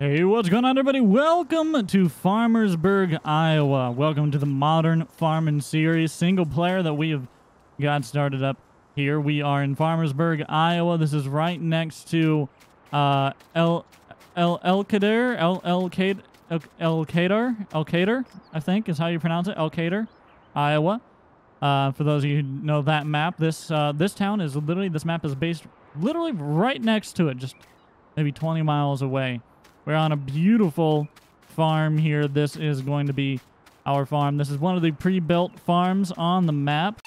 Hey, what's going on, everybody? Welcome to Farmersburg, Iowa. Welcome to the modern farming series, single player that we have got started up here. We are in Farmersburg, Iowa. This is right next to Elkader, I think is how you pronounce it. Elkader, Iowa. For those of you who know that map, this town is literally, this map is based literally right next to it, just maybe 20 miles away. We're on a beautiful farm here. This is going to be our farm. This is one of the pre-built farms on the map.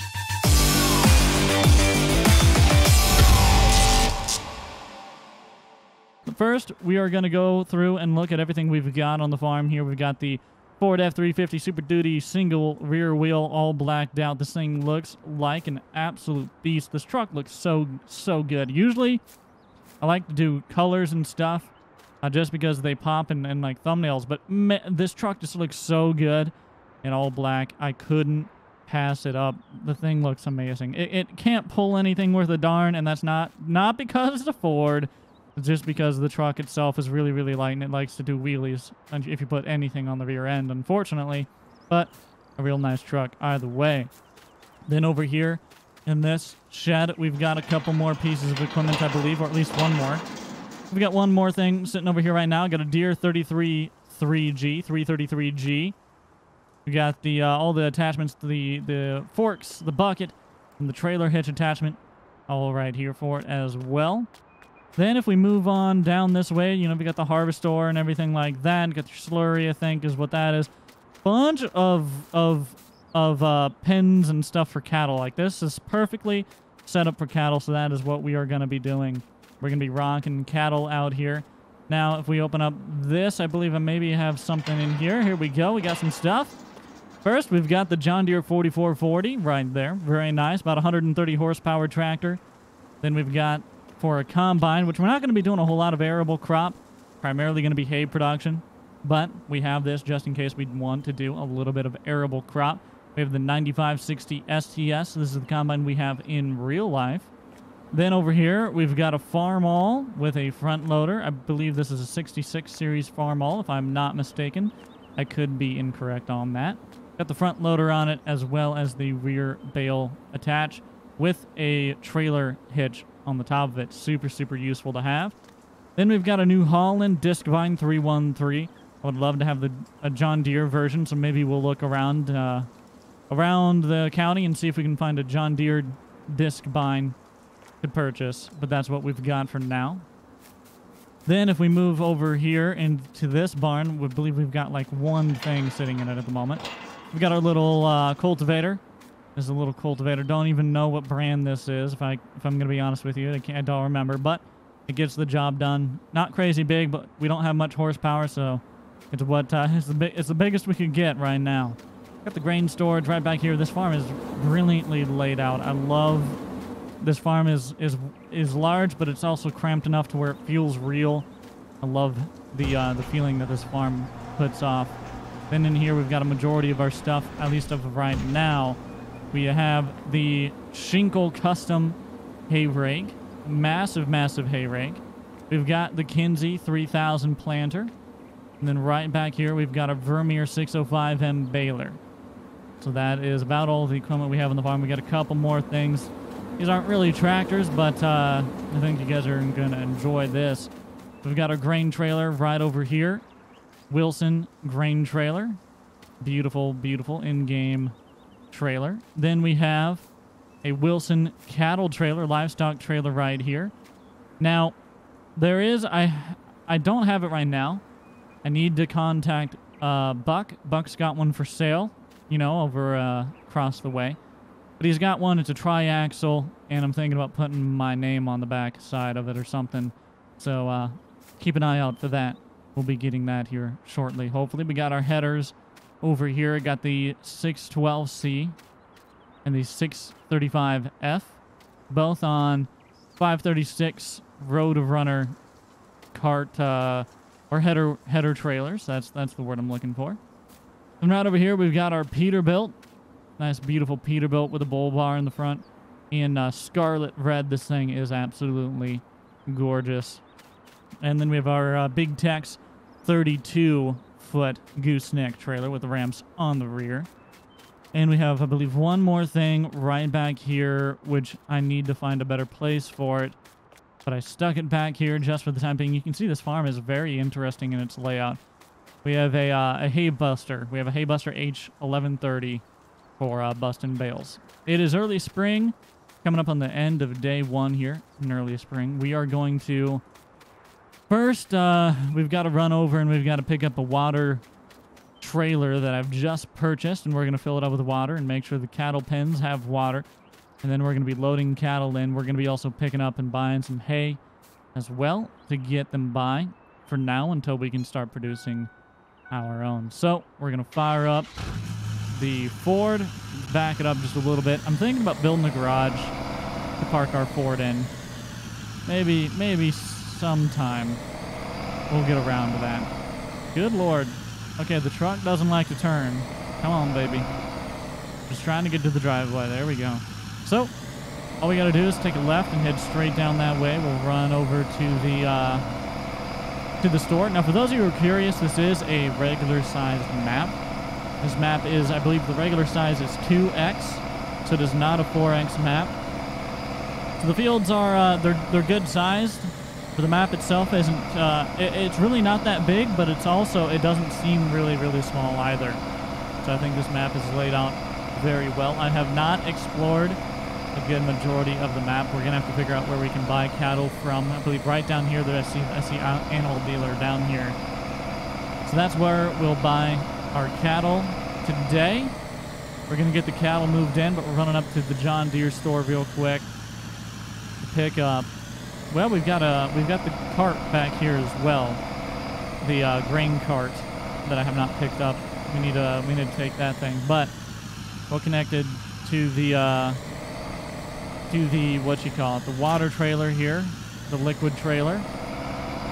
First, we are going to go through and look at everything we've got on the farm here. We've got the Ford F350 Super Duty single rear wheel, all blacked out. This thing looks like an absolute beast. This truck looks so good. Usually, I like to do colors and stuff. Just because they pop in like thumbnails, but this truck just looks so good in all black. I couldn't pass it up. The thing looks amazing. It can't pull anything worth a darn, and that's not because it's a Ford. It's just because the truck itself is really light, and it likes to do wheelies if you put anything on the rear end, unfortunately. But a real nice truck either way. Then over here in this shed, we've got a couple more pieces of equipment, I believe, or at least one more. We got one more thing sitting over here right now. Got a Deere 333G. We got the all the attachments to the forks, the bucket, and the trailer hitch attachment, all right here for it as well. Then if we move on down this way, you know, we got the harvester and everything like that. Got your slurry, I think, is what that is. Bunch of pens and stuff for cattle. Like, this is perfectly set up for cattle, so that is what we are going to be doing. We're going to be rocking cattle out here. Now, if we open up this, I believe I maybe have something in here. Here we go. We got some stuff. First, we've got the John Deere 4440 right there. Very nice. About 130 horsepower tractor. Then we've got for a combine, which we're not going to be doing a whole lot of arable crop. Primarily going to be hay production. But we have this just in case we want to do a little bit of arable crop. We have the 9560 STS. This is the combine we have in real life. Then over here, we've got a Farmall with a front loader. I believe this is a 66 series Farmall, if I'm not mistaken. I could be incorrect on that. Got the front loader on it, as well as the rear bale attach with a trailer hitch on the top of it. Super useful to have. Then we've got a New Holland Discvine 313. I would love to have a John Deere version, so maybe we'll look around the county and see if we can find a John Deere Discvine to purchase, but that's what we've got for now. Then if we move over here into this barn, we believe we've got like one thing sitting in it at the moment. We've got our little cultivator. This is a little cultivator. Don't even know what brand this is, if I'm gonna be honest with you. I don't remember, but it gets the job done. Not crazy big, but we don't have much horsepower, so it's what it's the biggest we could get right now. Got the grain storage right back here. This farm is brilliantly laid out. I love this farm is large, but it's also cramped enough to where it feels real. I love the feeling that this farm puts off. Then in here we've got a majority of our stuff, at least of right now. We have the Schinkel Custom hay rake, massive hay rake. We've got the Kinsey 3000 planter, and then right back here we've got a Vermeer 605M baler. So that is about all the equipment we have on the farm. We got a couple more things. These aren't really tractors, but I think you guys are going to enjoy this. We've got our grain trailer right over here. Wilson grain trailer. Beautiful in-game trailer. Then we have a Wilson cattle trailer, livestock trailer right here. Now, there is... I don't have it right now. I need to contact Buck. Buck's got one for sale, you know, over across the way. But he's got one, it's a triaxle, and I'm thinking about putting my name on the back side of it or something. So keep an eye out for that. We'll be getting that here shortly, hopefully. We got our headers over here. Got the 612C and the 635F, both on 536 Road-of-Runner cart or header trailers. That's the word I'm looking for. And right over here, we've got our Peterbilt. Nice, beautiful Peterbilt with a bull bar in the front. In scarlet red, this thing is absolutely gorgeous. And then we have our Big Tex 32-foot gooseneck trailer with the ramps on the rear. And we have, I believe, one more thing right back here, which I need to find a better place for it. But I stuck it back here just for the time being. You can see this farm is very interesting in its layout. We have a hay buster. We have a hay buster H1130 for busting bales. It is early spring, coming up on the end of day 1 here in early spring. We are going to first, we've got to run over and we've got to pick up a water trailer that I've just purchased, and we're going to fill it up with water and make sure the cattle pens have water. And then we're going to be loading cattle in. We're going to be also picking up and buying some hay as well to get them by for now until we can start producing our own. So we're going to fire up the Ford, back it up just a little bit. I'm thinking about building a garage to park our Ford in. Maybe sometime we'll get around to that. Good Lord. Okay, the truck doesn't like to turn. Come on, baby. Just trying to get to the driveway. There we go. So, all we got to do is take a left and head straight down that way. We'll run over to the store. Now, for those of you who are curious, this is a regular-sized map. This map is, I believe, the regular size is 2x, so it is not a 4x map. So the fields are they're good sized. But the map itself isn't. It's really not that big, but it's also it doesn't seem really small either. So I think this map is laid out very well. I have not explored a good majority of the map. We're gonna have to figure out where we can buy cattle from. I believe right down here that I see animal dealer down here. So that's where we'll buy our cattle today. We're gonna get the cattle moved in, but we're running up to the John Deere store real quick to pick up. Well, we've got the cart back here as well, the grain cart that I have not picked up. We need to take that thing, but we're connected to the what you call it, the water trailer here, the liquid trailer.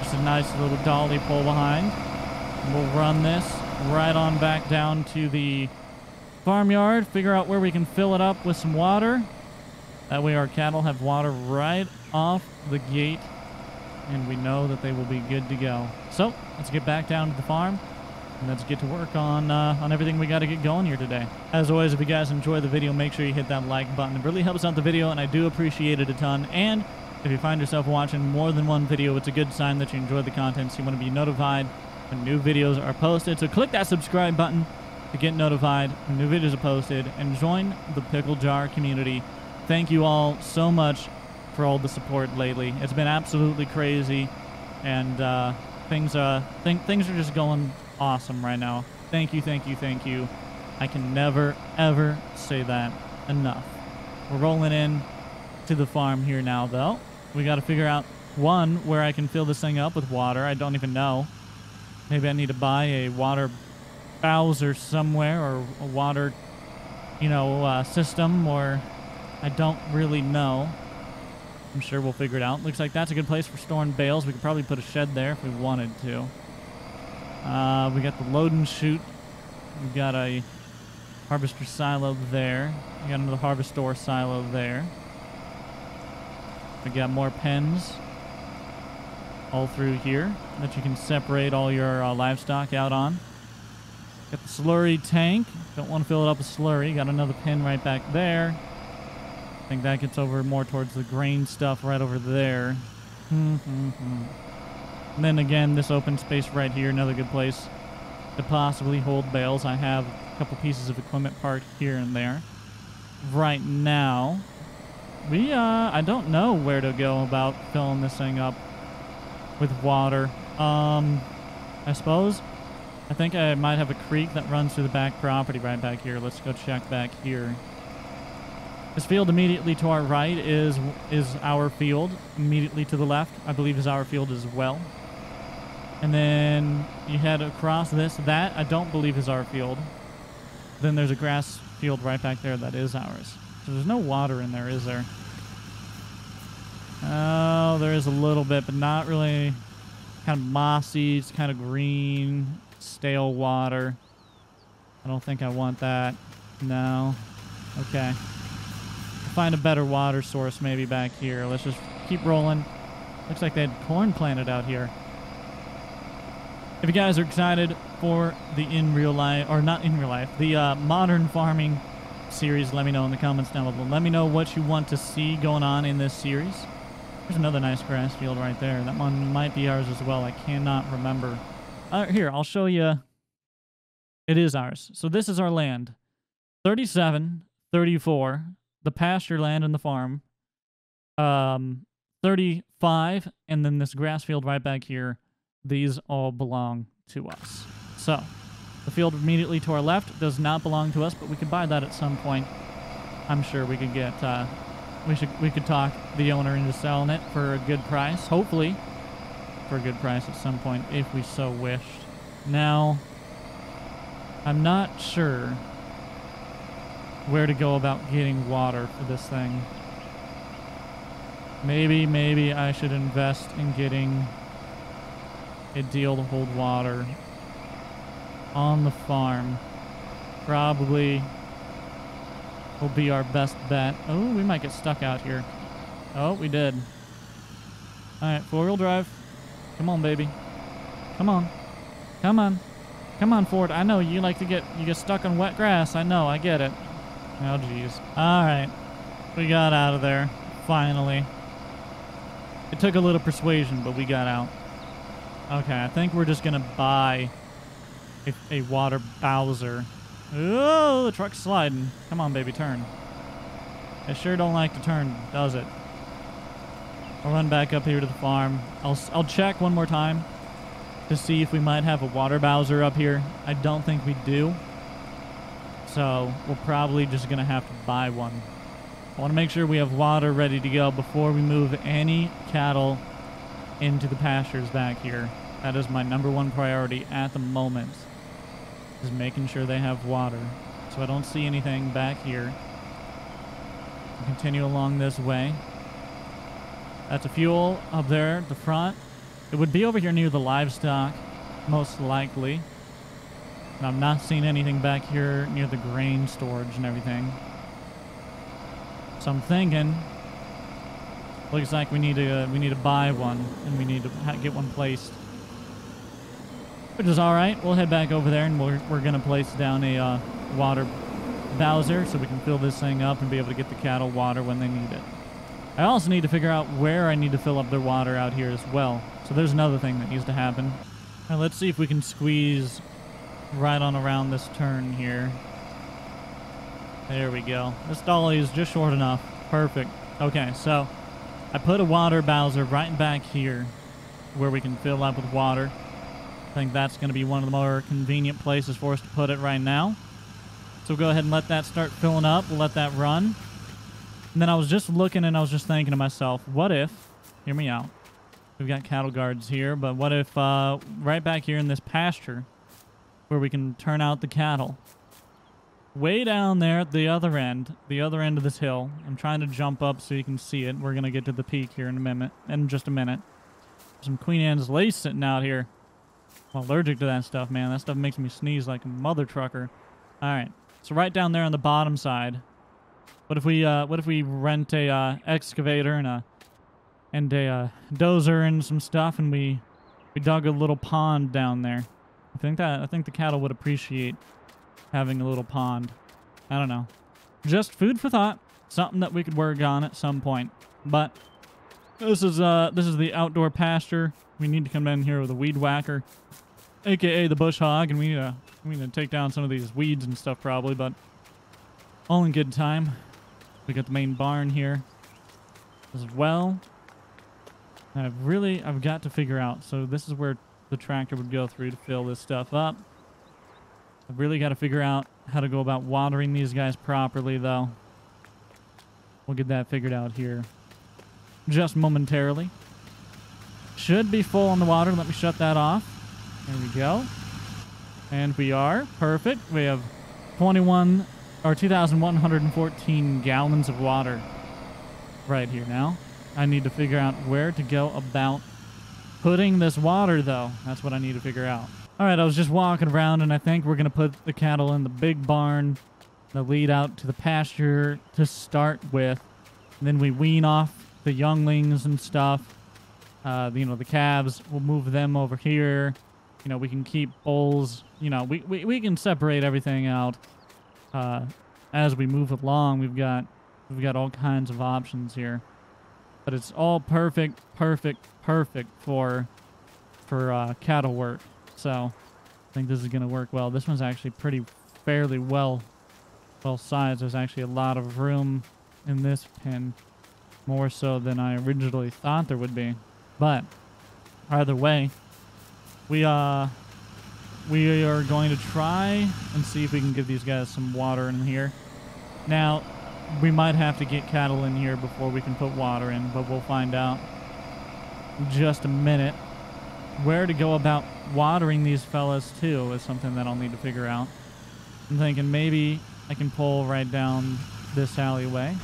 Just a nice little dolly pull behind. And we'll run this right on back down to the farmyard, figure out where we can fill it up with some water. That way our cattle have water right off the gate, and we know that they will be good to go. So let's get back down to the farm, and let's get to work on everything we got to get going here today. As always, if you guys enjoy the video, make sure you hit that like button. It really helps out the video, and I do appreciate it a ton. And if you find yourself watching more than one video, it's a good sign that you enjoy the content, so you want to be notified when new videos are posted. So click that subscribe button to get notified when new videos are posted, and join the Pickle Jar community. Thank you all so much for all the support lately. It's been absolutely crazy, and things are just going awesome right now. Thank you. I can never ever say that enough. We're rolling in to the farm here now, though. We got to figure out one where I can fill this thing up with water. I don't even know. Maybe I need to buy a water bowser somewhere, or a water, system, or I don't really know. I'm sure we'll figure it out. Looks like that's a good place for storing bales. We could probably put a shed there if we wanted to. We got the load and chute. We've got a harvester silo there. We got another harvestor silo there. We got more pens all through here that you can separate all your livestock out on. Got the slurry tank. Don't want to fill it up with slurry. Got another pen right back there. I think that gets over more towards the grain stuff right over there. And then again, this open space right here, another good place to possibly hold bales. I have a couple pieces of equipment parked here and there. Right now, I don't know where to go about filling this thing up with water. I suppose. I think I might have a creek that runs through the back property right back here. Let's go check back here. This field immediately to our right is our field. Immediately to the left, I believe, is our field as well. And then you head across this. That, I don't believe, is our field. Then there's a grass field right back there that is ours. So there's no water in there, is there? Oh, there is a little bit, but not really. Kind of mossy. It's kind of green. Stale water. I don't think I want that. No. Okay. Find a better water source maybe back here. Let's just keep rolling. Looks like they had corn planted out here. If you guys are excited for the in real life, or not in real life, the modern farming series, let me know in the comments down below. Let me know what you want to see going on in this series. There's another nice grass field right there. That one might be ours as well. I cannot remember. Here, I'll show you. It is ours. So this is our land. 37, 34, the pasture land and the farm. 35, and then this grass field right back here. These all belong to us. So, the field immediately to our left does not belong to us, but we could buy that at some point. I'm sure we could get, we could talk the owner into selling it for a good price. Hopefully, for a good price at some point, if we so wished. Now, I'm not sure where to go about getting water for this thing. Maybe I should invest in getting a deal to hold water on the farm. Probably will be our best bet. Oh, we might get stuck out here. Oh, we did. Alright, four-wheel drive. Come on, baby. Come on. Come on. Come on, Ford. I know you like to get stuck on wet grass. I know, I get it. Oh, jeez. Alright. We got out of there. Finally. It took a little persuasion, but we got out. Okay, I think we're just gonna buy a water bowser. Oh, the truck's sliding. Come on, baby, turn. It sure don't like to turn, does it? I'll run back up here to the farm. I'll check one more time to see if we might have a water bowser up here. I don't think we do. So we're probably just gonna have to buy one. I want to make sure we have water ready to go before we move any cattle into the pastures back here. That is my #1 priority at the moment, is making sure they have water. So I don't see anything back here. We'll continue along this way. That's a fuel up there at the front. It would be over here near the livestock, most likely. And I'm not seeing anything back here near the grain storage and everything. So I'm thinking, looks like we need to buy one, and we need to get one placed, which is all right. We'll head back over there, and we're gonna place down a water bowser so we can fill this thing up and be able to get the cattle water when they need it. I also need to figure out where I need to fill up their water out here as well. So there's another thing that needs to happen. All right, let's see if we can squeeze right on around this turn here. There we go. This dolly is just short enough. Perfect. Okay, so I put a water bowser right back here where we can fill up with water. I think that's going to be one of the more convenient places for us to put it right now. So we'll go ahead and let that start filling up. We'll let that run. And then I was just looking and I was just thinking to myself, what if, hear me out, we've got cattle guards here, but what if right back here in this pasture where we can turn out the cattle, way down there at the other end of this hill. I'm trying to jump up so you can see it. We're going to get to the peak here in just a minute. Some Queen Anne's lace sitting out here. I'm allergic to that stuff, man. That stuff makes me sneeze like a mother trucker. All right. So right down there on the bottom side, what if we rent a excavator and a dozer and some stuff, and we dug a little pond down there? I think the cattle would appreciate having a little pond. I don't know. Just food for thought. Something that we could work on at some point. But this is the outdoor pasture. We need to come in here with a weed whacker, aka the bush hog, and we need to take down some of these weeds and stuff probably, but all in good time. We got the main barn here as well. I've got to figure out. So this is where the tractor would go through to fill this stuff up. I've really got to figure out how to go about watering these guys properly, though. We'll get that figured out here just momentarily. Should be full on the water. Let me shut that off. There we go. And we are. Perfect. We have 2,114 gallons of water right here now. I need to figure out where to go about putting this water, though. That's what I need to figure out. All right, I was just walking around, and I think we're going to put the cattle in the big barn that lead out to the pasture to start with. And then we wean off the younglings and stuff. The calves, we'll move them over here. You know, we can keep bulls. You know, we can separate everything out as we move along. We've got all kinds of options here, but it's all perfect for cattle work. So I think this is gonna work well. This one's actually fairly well sized. There's actually a lot of room in this pen, more so than I originally thought there would be. But either way, we are going to try and see if we can give these guys some water in here. Now, we might have to get cattle in here before we can put water in, but we'll find out in just a minute. Where to go about watering these fellas too is something that I'll need to figure out. I'm thinking maybe I can pull right down this alleyway.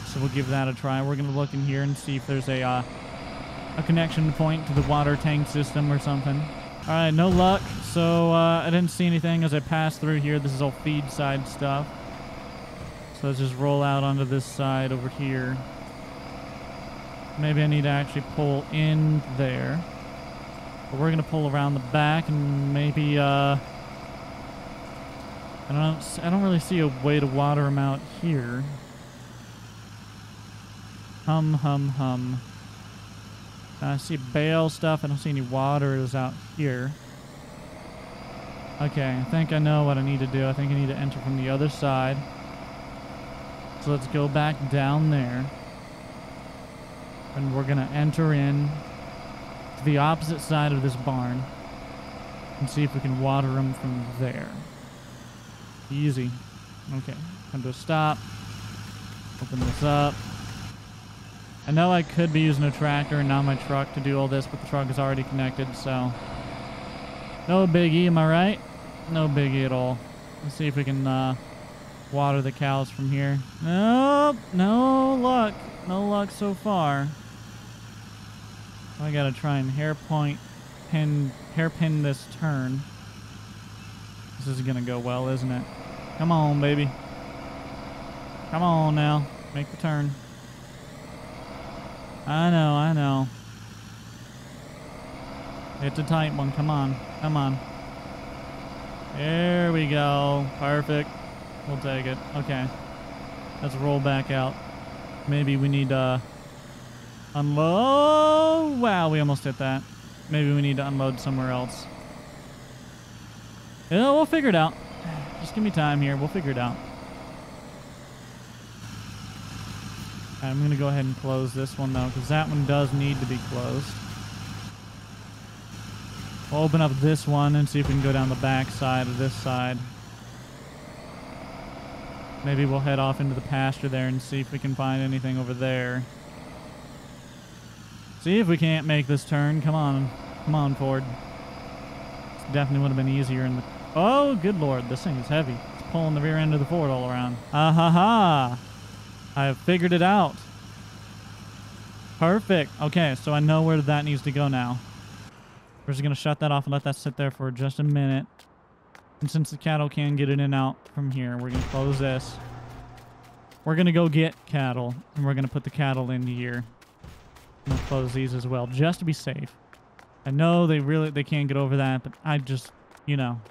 So we'll give that a try. We're going to look in here and see if there's a connection point to the water tank system or something. All right, no luck. So I didn't see anything as I passed through here. This is all feed side stuff. So let's just roll out onto this side over here. Maybe I need to actually pull in there. But we're going to pull around the back and maybe, I don't really see a way to water them out here. Hum. I see bale stuff. I don't see any waters out here. Okay, I think I know what I need to do. I think I need to enter from the other side. So let's go back down there. And we're going to enter in to the opposite side of this barn and see if we can water them from there. Easy. Okay, come to a stop. Open this up. I know I could be using a tractor and not my truck to do all this, but the truck is already connected, so no biggie, am I right? No biggie at all. Let's see if we can water the cows from here. Nope, no luck. No luck so far. I gotta try and hairpin this turn. This is gonna go well, isn't it? Come on, baby. Come on now. Make the turn. I know. It's a tight one. Come on. There we go. Perfect. We'll take it. Okay. Let's roll back out. Maybe we need to unload. Wow, we almost hit that. Maybe we need to unload somewhere else. Yeah, we'll figure it out. Just give me time here. We'll figure it out. I'm going to go ahead and close this one, though, because that one does need to be closed. We'll open up this one and see if we can go down the back side of this side. Maybe we'll head off into the pasture there and see if we can find anything over there. See if we can't make this turn. Come on, Ford. This definitely would have been easier in the... Oh, good Lord, this thing is heavy. It's pulling the rear end of the Ford all around. Ah-ha-ha! I have figured it out. Perfect. Okay, so I know where that needs to go now. We're just going to shut that off and let that sit there for just a minute. And since the cattle can get in and out from here, we're going to close this. We're going to go get cattle, and we're going to put the cattle in here. I'm going to close these as well, just to be safe. I know they can't get over that, but I just, you know,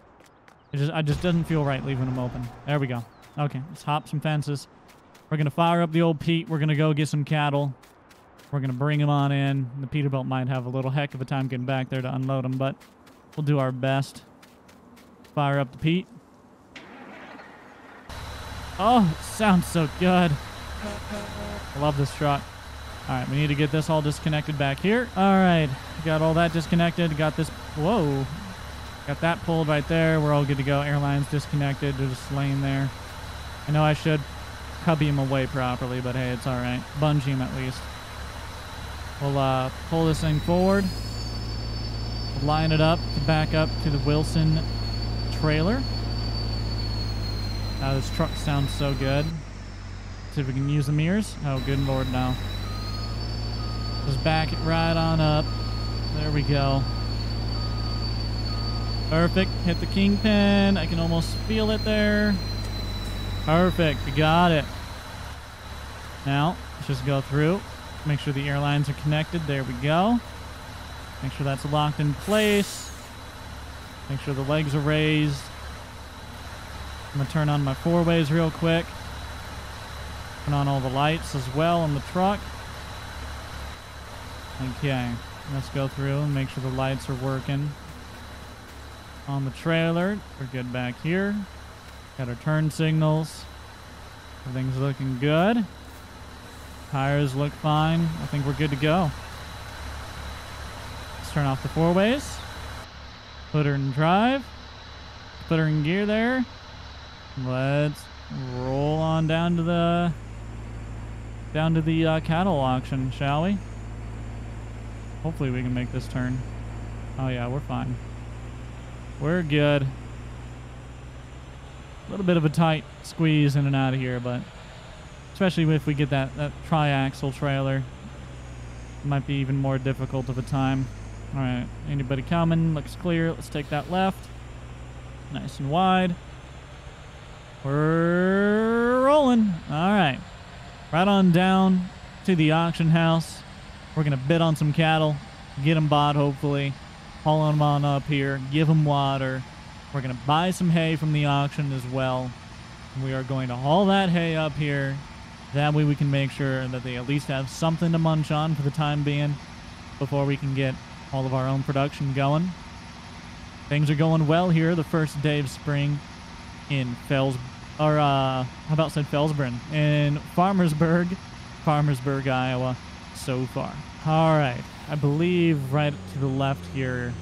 it just doesn't feel right leaving them open. There we go. Okay, let's hop some fences. We're going to fire up the old Pete. We're going to go get some cattle. We're going to bring them on in. The Peterbilt might have a little heck of a time getting back there to unload them, but we'll do our best. Fire up the Pete. Oh, it sounds so good. I love this truck. All right, we need to get this all disconnected back here. All right, got all that disconnected. Got this, whoa. Got that pulled right there. We're all good to go. Airlines disconnected. They're just laying there. I know I should cubby him away properly, but hey, it's all right. Bungee him at least. We'll pull this thing forward. Line it up to back up to the Wilson trailer. This truck sounds so good. See if we can use the mirrors. Oh, good Lord, no. Just back it right on up. There we go. Perfect. Hit the kingpin. I can almost feel it there. Perfect. We got it. Now, let's just go through. Make sure the airlines are connected. There we go. Make sure that's locked in place. Make sure the legs are raised. I'm going to turn on my four-ways real quick. Turn on all the lights as well on the truck. Okay, let's go through and make sure the lights are working. On the trailer, we're good back here. Got our turn signals. Everything's looking good. Tires look fine. I think we're good to go. Let's turn off the four-ways. Put her in drive. Put her in gear there. Let's roll on down to the cattle auction, shall we? Hopefully we can make this turn. Oh yeah, we're fine. We're good. A little bit of a tight squeeze in and out of here, but especially if we get that tri-axle trailer, it might be even more difficult of a time. All right, anybody coming? Looks clear. Let's take that left. Nice and wide. We're rolling. All right. Right on down to the auction house. We're going to bid on some cattle, get them bought, hopefully. Haul them on up here, give them water. We're going to buy some hay from the auction as well. We are going to haul that hay up here. That way we can make sure that they at least have something to munch on for the time being before we can get all of our own production going. Things are going well here the first day of spring in Fellsburn, in Farmersburg, Iowa, so far. All right, I believe right to the left here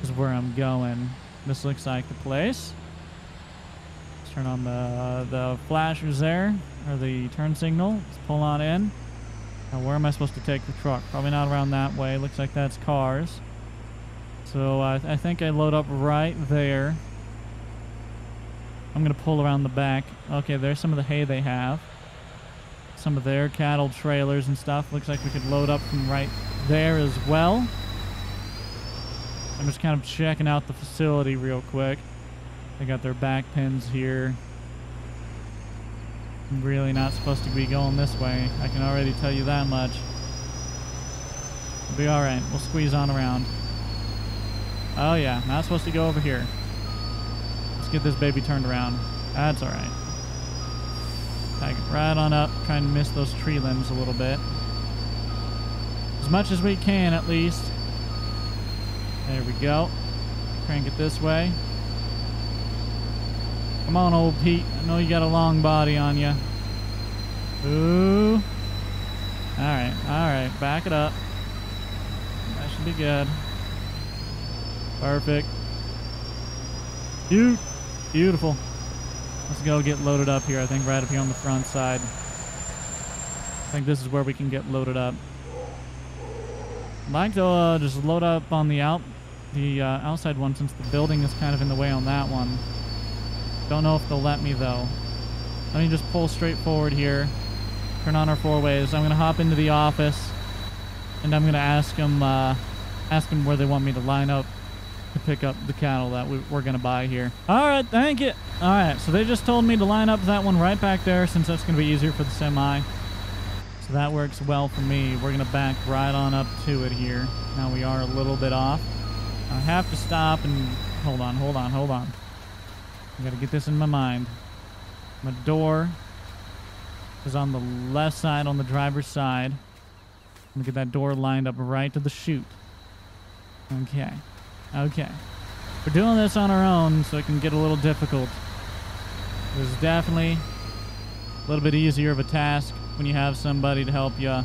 is where I'm going. This looks like the place. Let's turn on the flashers there, or the turn signal. Let's pull on in. Now, where am I supposed to take the truck? Probably not around that way. Looks like that's cars. So I think I load up right there. I'm going to pull around the back. Okay, there's some of the hay they have. Some of their cattle trailers and stuff. Looks like we could load up from right there as well. I'm just kind of checking out the facility real quick. They got their back pins here. I'm really not supposed to be going this way. I can already tell you that much. We'll be alright. We'll squeeze on around. Oh yeah, not supposed to go over here. Let's get this baby turned around. That's alright. Tag it right on up. Try and miss those tree limbs a little bit. As much as we can, at least. There we go. Crank it this way. Come on, old Pete. I know you got a long body on you. Ooh. Alright, alright. Back it up. That should be good. Perfect. Beautiful. Let's go get loaded up here. I think right up here on the front side. I think this is where we can get loaded up. I'd like to just load up on the outside one, since the building is kind of in the way on that one. Don't know if they'll let me though. Let me just pull straight forward here. Turn on our four-ways. I'm going to hop into the office, and I'm going to ask them where they want me to line up to pick up the cattle that we're going to buy here. All right, thank you. All right, so they just told me to line up that one right back there, since that's going to be easier for the semi. So that works well for me. We're going to back right on up to it here. Now we are a little bit off. I have to stop and hold on. I got to get this in my mind. My door is on the left side, on the driver's side. I'm going to get that door lined up right to the chute. Okay. We're doing this on our own, so it can get a little difficult. This is definitely a little bit easier of a task when you have somebody to help you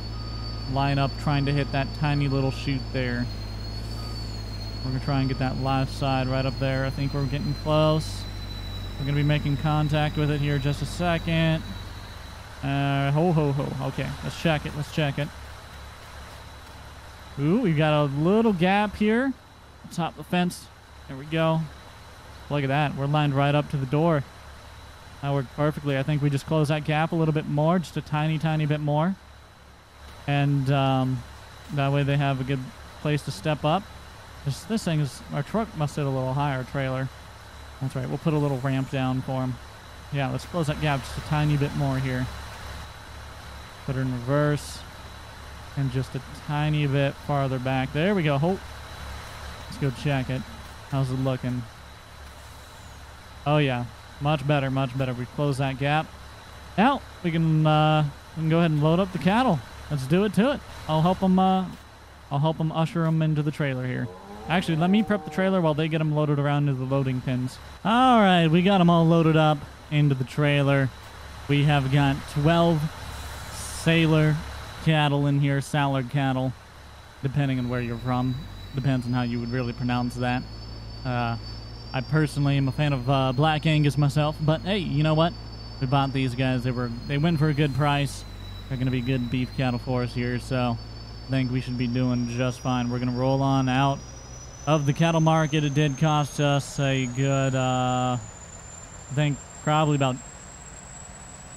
line up trying to hit that tiny little chute there. We're going to try and get that left side right up there. I think we're getting close. We're going to be making contact with it here just a second. Okay, let's check it. Ooh, we got a little gap here. Top of the fence. There we go. Look at that. We're lined right up to the door. That worked perfectly. I think we just close that gap a little bit more, just a tiny bit more. And that way they have a good place to step up. This thing is, our truck must sit a little higher, trailer. That's right, we'll put a little ramp down for them. Yeah, let's close that gap just a tiny bit more here. Put it in reverse. And just a tiny bit farther back. There we go. Let's go check it. How's it looking? Oh yeah, much better, much better. We closed that gap. Now we can go ahead and load up the cattle. Let's do it to it. I'll help them usher them into the trailer here. Actually, let me prep the trailer while they get them loaded around into the loading pins. All right, we got them all loaded up into the trailer. We have got 12 sailor cattle in here, Sallard cattle, depending on where you're from. Depends on how you would really pronounce that. I personally am a fan of Black Angus myself, but hey, you know what? We bought these guys. They went for a good price. They're going to be good beef cattle for us here, so I think we should be doing just fine. We're going to roll on out of the cattle market. It did cost us a good, I think probably about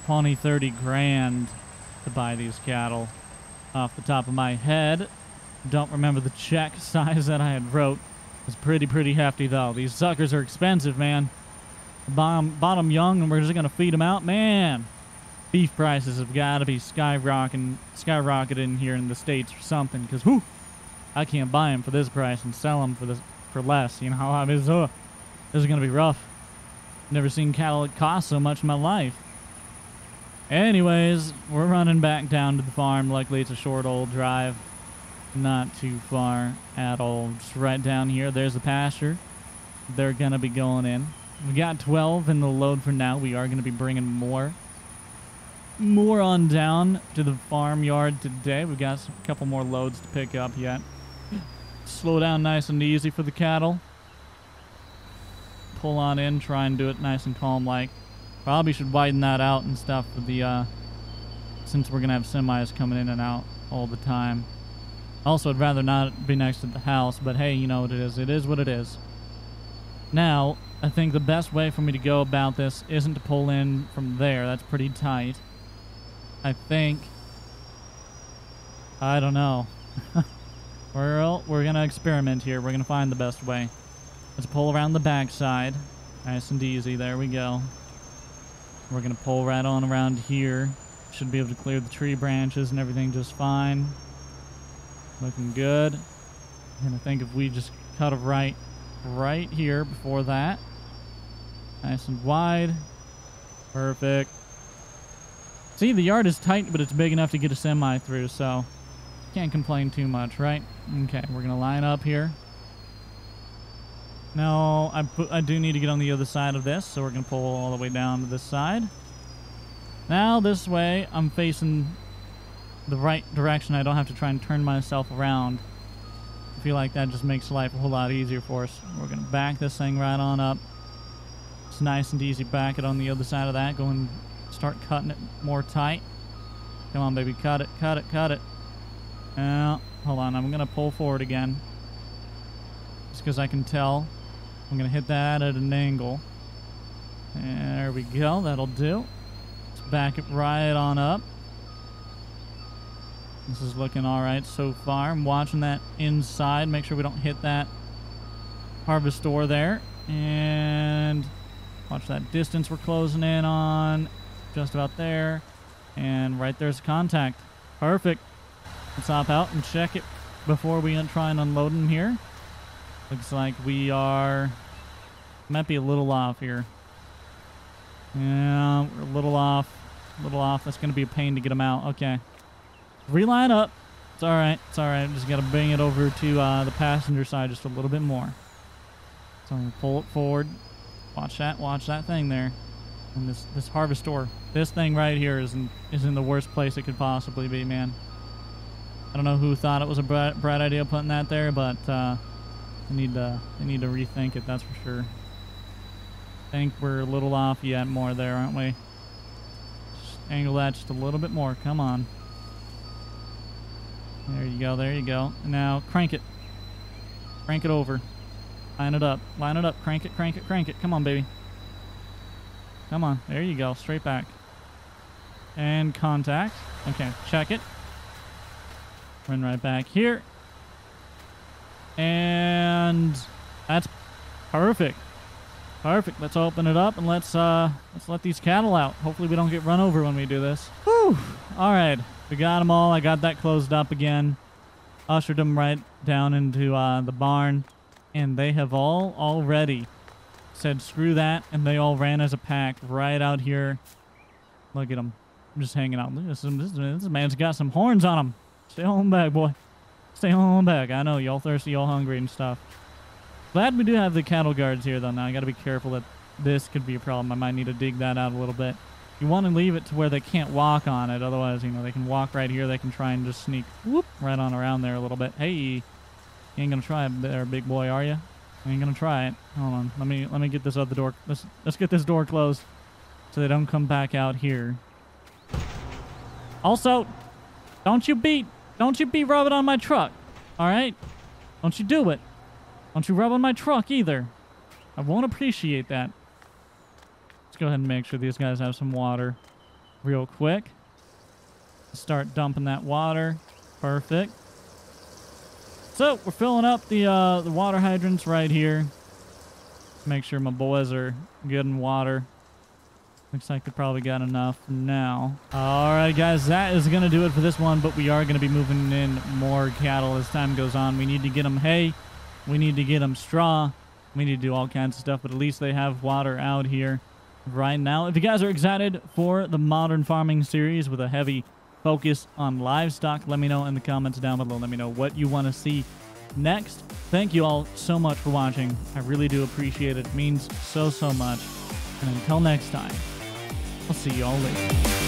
20, 30 grand to buy these cattle. Off the top of my head, don't remember the check size that I had wrote. It was pretty hefty though. These suckers are expensive, man. Bought them young and we're just gonna feed them out, man. Beef prices have got to be skyrocketing here in the States or something, because whoo, I can't buy them for this price and sell them for less. You know how I mean, this is gonna be rough. Never seen cattle that cost so much in my life. Anyways, we're running back down to the farm. Luckily, it's a short old drive. Not too far at all. Just right down here. There's the pasture. They're going to be going in. We got 12 in the load for now. We are going to be bringing more on down to the farmyard today. We've got a couple more loads to pick up yet. Slow down nice and easy for the cattle. Pull on in. Try and do it nice and calm like. Probably should widen that out and stuff for the, since we're going to have semis coming in and out all the time. Also, I'd rather not be next to the house, but hey, you know what it is. It is what it is. Now, I think the best way for me to go about this isn't to pull in from there. That's pretty tight. I think, I don't know. We're going to experiment here. We're going to find the best way. Let's pull around the backside. Nice and easy. There we go. We're going to pull right on around here. Should be able to clear the tree branches and everything just fine. Looking good. And I think if we just cut it right here before that. Nice and wide. Perfect. See, the yard is tight, but it's big enough to get a semi through, so can't complain too much, right? Okay, we're going to line up here. Now, I do need to get on the other side of this, so we're going to pull all the way down to this side. Now, this way, I'm facing the right direction. I don't have to try and turn myself around. I feel like that just makes life a whole lot easier for us. We're going to back this thing right on up. It's nice and easy. Back it on the other side of that. Go and start cutting it more tight. Come on, baby. Cut it, cut it, cut it. Now, hold on. I'm going to pull forward again. Just because I can tell. I'm going to hit that at an angle. There we go. That'll do. Let's back it right on up. This is looking all right so far. I'm watching that inside. Make sure we don't hit that harvest door there. And watch that distance we're closing in on. Just about there. And right there's contact. Perfect. Let's hop out and check it before we try and unload them here. Looks like we are, might be a little off here. Yeah, we're a little off. That's going to be a pain to get them out. Okay. Reline up. It's all right. It's all right. Just got to bring it over to the passenger side just a little bit more. So I'm going to pull it forward. Watch that thing there. And this harvest door. This thing right here is in the worst place it could possibly be, man. I don't know who thought it was a bright idea putting that there, but they need to rethink it, that's for sure. I think we're a little off yet more there, aren't we? Just angle that just a little bit more. Come on. There you go, there you go. Now crank it. Crank it over. Line it up. Line it up. Crank it, crank it, crank it. Come on, baby. Come on. There you go. Straight back. And contact. Okay, check it. Run right back here. And that's perfect. Perfect. Let's open it up and let's let these cattle out. Hopefully we don't get run over when we do this. Whew. All right. We got them all. I got that closed up again. Ushered them right down into the barn. And they have all already said screw that, and they all ran as a pack right out here. Look at them. I'm just hanging out. Look at this man's got some horns on him. Stay on back, boy. Stay on back. I know, y'all thirsty, y'all hungry and stuff. Glad we do have the cattle guards here, though. Now, I got to be careful that this could be a problem. I might need to dig that out a little bit. You want to leave it to where they can't walk on it. Otherwise, you know, they can walk right here. They can try and just sneak whoop right on around there a little bit. Hey, you ain't going to try it there, big boy, are you? You ain't going to try it. Hold on. Let me get this other door. Let's get this door closed so they don't come back out here. Also, don't you be rubbing on my truck. All right? Don't you do it. Don't you rub on my truck either. I won't appreciate that. Let's go ahead and make sure these guys have some water real quick. Start dumping that water. Perfect. So, we're filling up the water hydrants right here. Make sure my boys are good in water. Looks like they probably got enough for now. Alright guys, that is going to do it for this one, but we are going to be moving in more cattle as time goes on. We need to get them hay. We need to get them straw. We need to do all kinds of stuff, but at least they have water out here right now. If you guys are excited for the Modern Farming series with a heavy focus on livestock, let me know in the comments down below. Let me know what you want to see next. Thank you all so much for watching. I really do appreciate it. It means so much. And until next time, I'll see you all later.